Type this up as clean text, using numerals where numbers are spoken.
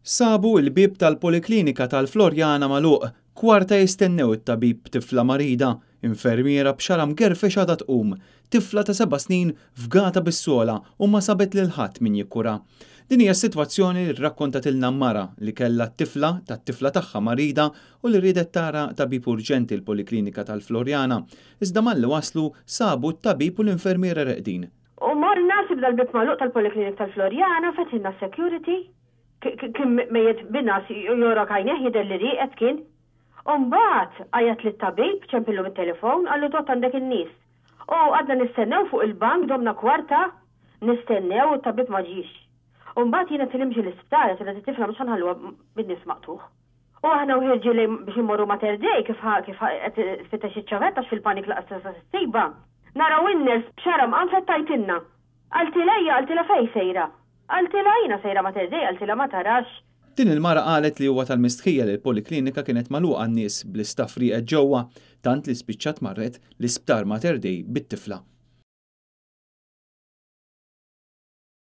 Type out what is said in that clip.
Sabu l-bib tal-Poliklinika tal-Florjana magħluq, kwarta jistennew it-tabib tifla marida, infermiera b'xara mgerfex għadha tqum, tifla ta' 7 snin f'gata bis-sola u ma sabet lil ħadd min jikkura. Din hija s-sitwazzjoni li rrakkontatilna mara li kellha t-tifla tagħha marida u li riedet tara tabib urġenti l-Poliklinika tal-Florjana. Iżda malli waslu sabu t-tabib u l-infermiera reqdin. U morna sibda l-bib magħluq tal-Poliklinika tal-Florjana fetinna security. Kim mejjed binas jora kajneħ jidher li riqet kien. Umbat għajat li t-tabib ċempillu mit-telefon għallu tot għandek in-nies. U għadna nistennew fuq il-bank domna kwarta, nistennew u t-tabib ma ġiex. Umbat jiena tilimġi l-isptar għat tifla mux ħanħallu bin-nies maqtuħ. U aħna uħirġi li biex immorru Mater Dei kif għed fittax iċ-ċavettax fil-panik laqas s-sejba. Naraw in-nies b'xaram għanfettajtinna. Għaltila fej sejra. Għaltila jina sejra Mater Dei, għaltila ma tarax. Din il-mara qalet li huwa tal-mistħija li l-Poliklinika kienet magħluqa n-nies bl-istaff rieqed ġewwa, tant li spiċċat marret l-isptar Mater Dei bit-tifla.